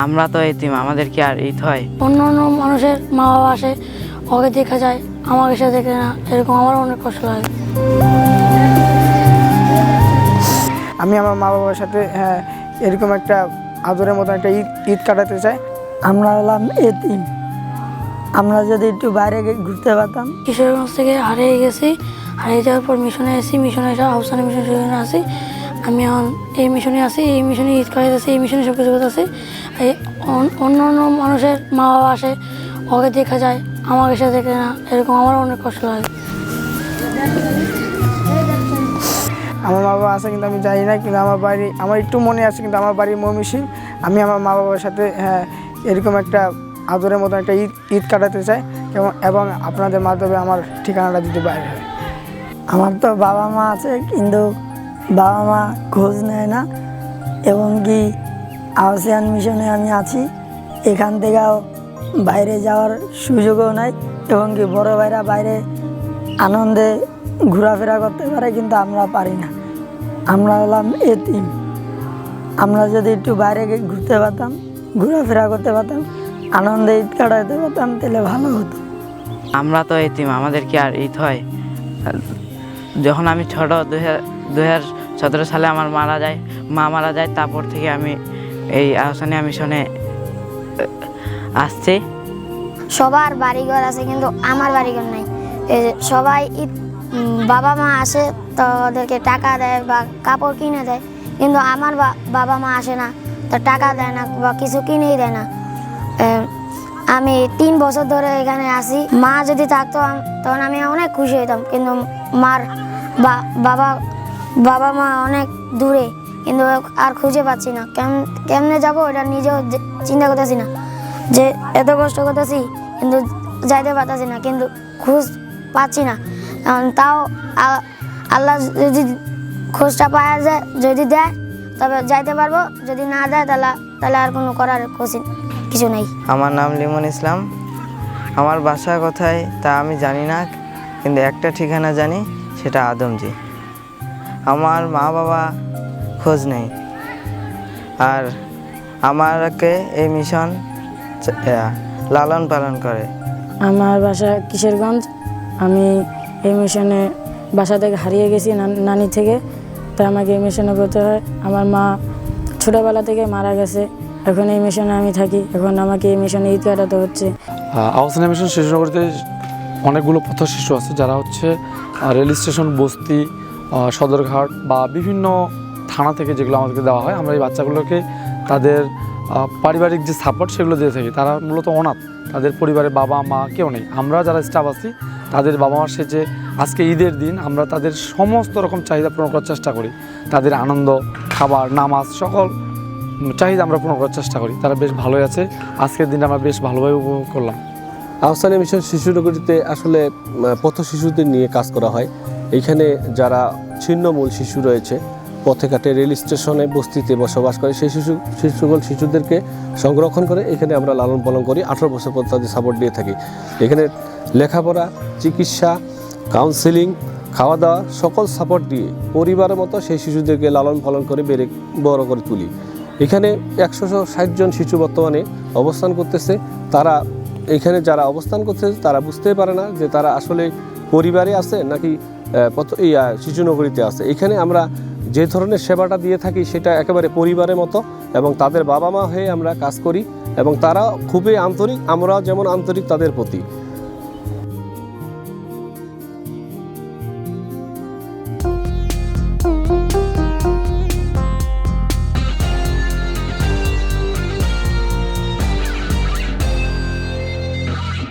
আমরা তো এতিম, আমাদের কি আর ঈদ হয়? অন্য অন্য মানুষের মা বাবা আসে, ওকে দেখা যায়, আমাকে সে দেখে না, এরকম আমারও অনেক কষ্ট লাগে। আমি আমার মা বাবার সাথে এরকম একটা আদরের মতো একটা ঈদ কাটাতে চাই। আমরা হলাম এতিম, আমরা যদি একটু বাইরে ঘুরতে পারতাম। কিশোরগঞ্জ থেকে হারিয়ে গেছি, হারিয়ে যাওয়ার পর মিশনে এসেছি, মিশনে এসে আহসানি মিশন সেখানে আসি। আমি এখন এই মিশনে আছি, এই মিশনে ঈদ কাটাইতেছি, এই মিশনে সব কিছু করতেছি। এই অন্য অন্য মানুষের মা বাবা আসে, ওকে দেখা যায়, আমাকে সে দেখে না, এরকম আমারও অনেক কষ্ট লাগে। আমার মা বাবা আছে কিন্তু আমি জানি না, কিন্তু আমার একটু মনে আছে, কিন্তু আমার বাড়ি ময়মনসিংহ। আমি আমার মা বাবার সাথে এরকম একটা আদরের মতো একটা ঈদ কাটাতে চাই এবং আপনাদের মাধ্যমে আমার ঠিকানাটা দিতে পারি। আমার তো বাবা মা আছে, কিন্তু বাবা মা খোঁজ নেয় না, এবং কি আহসান মিশনে আমি আছি, এখান থেকেও বাইরে যাওয়ার সুযোগও নাই, এবং কি বড় ভাইরা বাইরে আনন্দে ঘোরাফেরা করতে পারে, কিন্তু আমরা পারি না। আমরা হলাম এতিম, আমরা যদি একটু বাইরে ঘুরতে পারতাম, ঘোরাফেরা করতে পারতাম, আনন্দে ঈদ কাটাতে পারতাম, তাহলে ভালো হতো। আমরা তো এতিম, আমাদের কি আর ঈদ হয়? যখন আমি ছোট 2017 সালে আমার মা মারা যায়, তারপর থেকে আমি এই আহসানি মিশনে আসছি। সবার বাড়িঘর আছে, কিন্তু আমার বাড়িঘর নাই। এই যে সবাই বাবা মা আসে, তো ওদেরকে টাকা দেয় বা কাপড় কিনে দেয়, কিন্তু আমার বাবা মা আসে না, তো টাকা দেয় না বা কিছু কিনেই দেয় না। আমি 3 বছর ধরে এখানে আসি। মা যদি থাকতো তখন আমি অনেক খুশি হইতাম, কিন্তু মার বাবা মা অনেক দূরে, কিন্তু আর খুঁজে পাচ্ছি না। কেমনে যাবো এটা নিজেও চিন্তা করতেছি না, যে এত কষ্ট করতেছি কিন্তু যাইতে পারতেছি না, কিন্তু খোঁজ পাচ্ছি না। তাও আল্লাহ যদি খোঁজটা পাওয়া যায়, যদি দেয় তবে যাইতে পারবো, যদি না দেয় তাহলে আর কোনো করার কিছু নেই। আমার নাম লিমন ইসলাম। আমার বাসা কোথায় তা আমি জানি না, কিন্তু একটা ঠিকানা জানি, সেটা আদমজি। আমার মা বাবা খোঁজ নেই, আর আমাকে এই মিশন লালন পালন করে। আমার বাসা কিশোরগঞ্জ। আমি এই মিশনে বাসা থেকে হারিয়ে গেছি, নানি থেকে, তাই আমাকে এই মিশনে করতে হয়। আমার মা ছোটোবেলা থেকে মারা গেছে, এখন এই মিশনে আমি থাকি, এখন আমাকে এই মিশনে ঈদ কাটাতে হচ্ছে। আহসানি মিশন শিশুনগরীতে অনেকগুলো পথ শিশু আছে, যারা হচ্ছে রেল স্টেশন, বস্তি, সদরঘাট বা বিভিন্ন থানা থেকে যেগুলো আমাদেরকে দেওয়া হয়, আমরা এই বাচ্চাগুলোকে তাদের পারিবারিক যে সাপোর্ট সেগুলো দিয়ে থাকি। তারা মূলত অনাথ, তাদের পরিবারে বাবা মা কেউ নেই। আমরা যারা স্টাফ আছি, তাদের বাবা মার সেজে আজকে ঈদের দিন আমরা তাদের সমস্ত রকম চাহিদা পূরণ করার চেষ্টা করি। তাদের আনন্দ, খাবার, নামাজ, সকল চাহিদা আমরা পূরণ করার চেষ্টা করি। তারা বেশ ভালোই আছে। আজকের দিনটা আমরা বেশ ভালোভাবে উপভোগ করলাম। আহসানি মিশন শিশুনগরীতে আসলে পথ শিশুদের নিয়ে কাজ করা হয়। এইখানে যারা ছিন্নমূল শিশু রয়েছে, পথে ঘাটে, রেল স্টেশনে, বস্তিতে বসবাস করে, সেই শিশুদেরকে সংরক্ষণ করে এখানে আমরা লালন পালন করি। 18 বছর পর তাদের সাপোর্ট দিয়ে থাকি। এখানে লেখাপড়া, চিকিৎসা, কাউন্সেলিং, খাওয়া দাওয়া সকল সাপোর্ট দিয়ে পরিবারের মতো সেই শিশুদেরকে লালন পালন করে বড় করে তুলি। এখানে 160 জন শিশু বর্তমানে অবস্থান করতেছে। তারা এখানে যারা অবস্থান করতেছে তারা বুঝতেই পারে না যে তারা আসলে পরিবারে আছে নাকি শিশুনগরীতে আছে। এখানে আমরা যে ধরনের সেবাটা দিয়ে থাকি সেটা একেবারে পরিবারের মতো, এবং তাদের বাবা মা হয়ে আমরা কাজ করি, এবং তারা খুবই আন্তরিক, আমরাও যেমন আন্তরিক তাদের প্রতি।